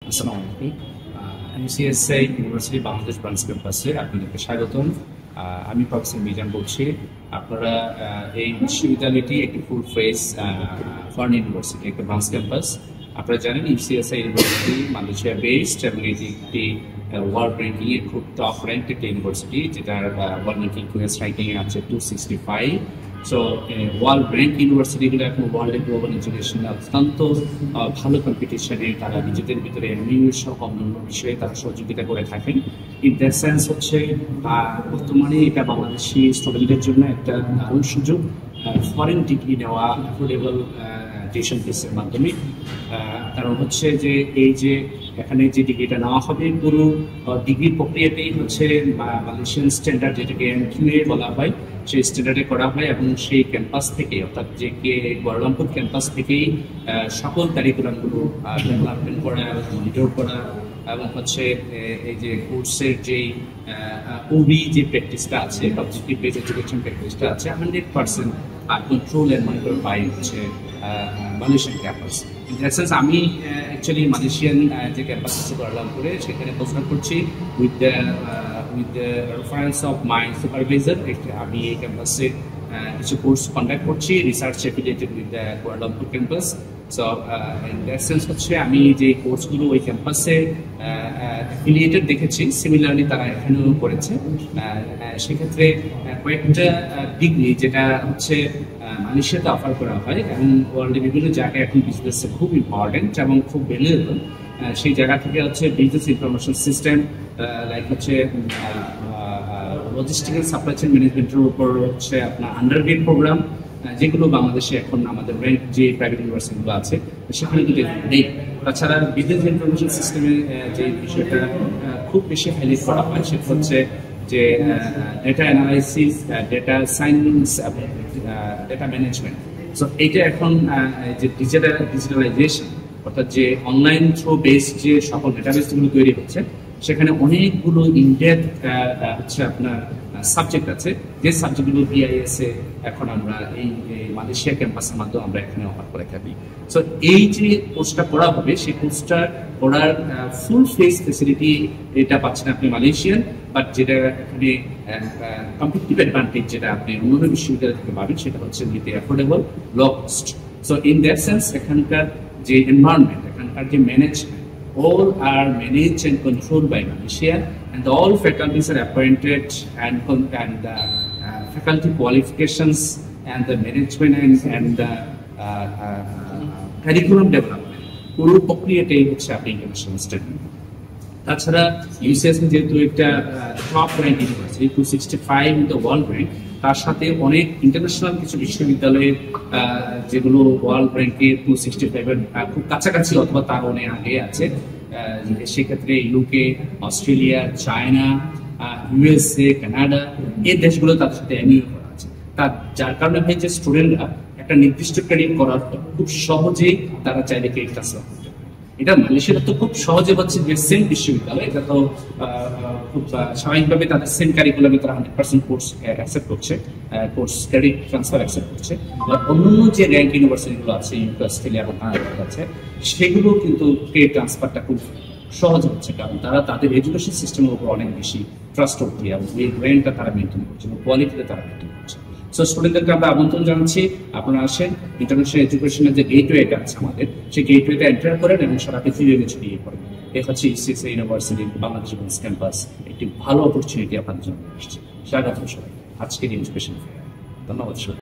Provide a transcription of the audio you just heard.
আসসালামু আলাইকুম। ইউসিএসআই university Bangladesh branch ক্যাম্পাসে আপনাদেরকে স্বাগতম। আমি প্রফেসর মিজান বলছি। আপনারা এই বিশ্ববিদ্যালয়টি একটি ফুল ফেজ ফরেন ইউনিভার্সিটি, একটা ব্রাঞ্চ ক্যাম্পাস। আপনারা জানেন ইউসিএসআই ইউনিভার্সিটি মালয়েশিয়া বেসড এবং এটি একটি ওয়ার্ল্ড র্যাঙ্কিং এ খুব টপ র্যাঙ্ক একটা ইউনিভার্সিটি, যেটার ওয়ার্ল্ড র্যাঙ্কিং র্যাঙ্কিং এ আছে 265। সো ওয়ার্ল্ড র্যাঙ্ক ইউনিভার্সিটিগুলো এখন ওয়ার্ল্ড গ্লোবাল এডুকেশন অত্যন্ত ভালো কম্পিটিশনে তারা নিজেদের ভিতরে এমইউ সহ অন্যান্য বিষয়ে তারা সহযোগিতা করে থাকেন। ইন দ্যাট সেন্স হচ্ছে বর্তমানে এটা বাংলাদেশি স্টুডেন্টদের জন্য একটা দারুণ সুযোগ ফরেন ডিগ্রি নেওয়া অ্যাফোর্ডেবল টিউশন ফিসের মাধ্যমে। কারণ হচ্ছে যে এই যে এখানে যে ডিগ্রিটা নেওয়া হবে, পুরো ডিগ্রি প্রক্রিয়াটাই হচ্ছে মালয়েশিয়ান স্ট্যান্ডার্ড, যেটাকে এমকিউএ বলা হয়, সেই স্ট্যান্ডার্ডে করা হয় এবং সেই ক্যাম্পাস থেকে, অর্থাৎ যে কুয়ালালামপুর ক্যাম্পাস থেকেই সকল কারিকুলামগুলো ডেভেলপমেন্ট করা, মনিটর করা এবং হচ্ছে এই যে কোর্সের যেই ওবি যে প্র্যাকটিসটা আছে, অবজেক্টিভ বেস এডুকেশন প্র্যাকটিসটা আছে, 100% কন্ট্রোল এন্ড মনিটর বাই হচ্ছে Malaysian campus. In that sense আমি অ্যাকচুয়ালি মালয়েশিয়ান যে ক্যাম্পাস আছে কুয়ালালামপুরে, সেখানে পড়াশোনা করছি with the reference of my supervisor. আমি এই ক্যাম্পাসে কিছু কোর্স কন্ডাক্ট করছি, research affiliated with the Kuala Lumpur campus. So in that sense হচ্ছে আমি যে কোর্সগুলো ওই ক্যাম্পাসে অ্যাফিলিয়েটেড দেখেছি, সিমিলারলি তারা এখানেও করেছে। সেক্ষেত্রে কয়েকটা ডিগ্রি যেটা হচ্ছে মালয়েশিয়াতে অফার করা হয় এবং ওয়ার্ল্ডের বিভিন্ন জায়গায় এখন বিজনেসে খুব ইম্পর্টেন্ট এবং খুব ভ্যালুয়েবল, সেই জায়গা থেকে হচ্ছে বিজনেস ইনফরমেশন সিস্টেম, লাইক হচ্ছে লজিস্টিক্যাল সাপ্লাই চেইন ম্যানেজমেন্টের উপর হচ্ছে আপনার আন্ডারগ্রেড প্রোগ্রাম, যেগুলো বাংলাদেশে এখন আমাদের র্যাঙ্ক যে প্রাইভেট ইউনিভার্সিটিগুলো আছে সেখানে কিন্তু নেই। তাছাড়া বিজনেস ইনফরমেশন সিস্টেমে যে বিষয়টা খুব বেশি হাইলাইট করা হয় সেটা হচ্ছে যে ডেটা অ্যানালাইসিস, ডেটা সায়েন্স এবং ডেটা ম্যানেজমেন্ট। সো এইটা এখন যে ডিজিটালাইজেশন, অর্থাৎ যে অনলাইন থ্রু বেসড যে সকল ডেটাবেসগুলো তৈরি হচ্ছে, সেখানে অনেকগুলো ইনডেপথ হচ্ছে আপনার সাবজেক্ট আছে, যে সাবজেক্টগুলো বিআইএস এ এখন আমরা এই মালয়েশিয়া ক্যাম্পাসের মাধ্যমে আমরা এখানে অফার করে থাকি। সো এই যে কোর্সটা পড়া হবে, সেই কোর্সটা পড়ার ফুল ফেস ফেসিলিটি এটা পাচ্ছেন আপনি মালয়েশিয়ান, বাট যেটা এখানে কম্পিটিটিভ অ্যাডভান্টেজ যেটা আপনি অন্যান্য বিশ্ববিদ্যালয় থেকে পাবেন, সেটা হচ্ছে নিতে affordable, low cost. So in that sense এখানকার যে এনভায়রনমেন্ট, এখানকার যে management, all are managed and controlled by Malaysia, and all faculties are appointed and faculty qualifications and the management and the curriculum development পুরো প্রক্রিয়াটাই হচ্ছে আপনি international standard. তাছাড়া UCS যেহেতু একটা top rank university, 265 in the world rank, তার সাথে অনেক international কিছু বিশ্ববিদ্যালয়ের যেগুলো ওয়ার্ল্ড র্যাঙ্কে 265 খুব কাছাকাছি অথবা তার অনেক আগে আছে। সেক্ষেত্রে UK, Australia, China, USA, Canada, এই দেশগুলো তাদের সাথে এমইউ করা আছে। যার কারণে হয় যে স্টুডেন্টরা একটা নির্দিষ্ট ক্রেডিট করার পর খুব সহজেই তারা চাইলে ক্রেডিট ট্রান্সফার করতে। এটা মালয়েশিয়াতে তো খুব সহজে হচ্ছে যে সেম বিশ্ববিদ্যালয়, এটা তো খুব স্বাভাবিকভাবে তাদের সেম কারিকুলামে তারা 100% কোর্স অ্যাকসেপ্ট করছে, কোর্স ক্রেডিট ট্রান্সফার অ্যাকসেপ্ট করছে। অন্যান্য যে র্যাঙ্ক ইউনিভার্সিটিগুলো আছে, ইউকে, অস্ট্রেলিয়া এবং কানাডা আছে, সেগুলো কিন্তু ক্রেডিট ট্রান্সফারটা খুব সহজ হচ্ছে, কারণ তারা তাদের এডুকেশন সিস্টেমের উপর অনেক বেশি ট্রাস্ট করছে এবং এই র্যাঙ্কটা তারা মেনটেন করছে এবং কোয়ালিটিটা তারা মেনটেন করছে। সো স্টুডেন্টদেরকে আমরা আমন্ত্রণ জানাচ্ছি, আপনারা আসেন, ইন্টারন্যাশনাল এডুকেশনের যে গেটওয়েটা আছে আমাদের, সেই গেটওয়েতে এন্টার করেন এবং সারা পৃথিবীতে ছড়িয়ে পড়েন। এ হচ্ছে ইউসিএসআই ইউনিভার্সিটি বাংলাদেশ ক্যাম্পাস, একটি ভালো অপরচুনিটি আপনাদের জন্য আসছে। স্বাগত সবাই আজকের এডুকেশন। ধন্যবাদ সবাই।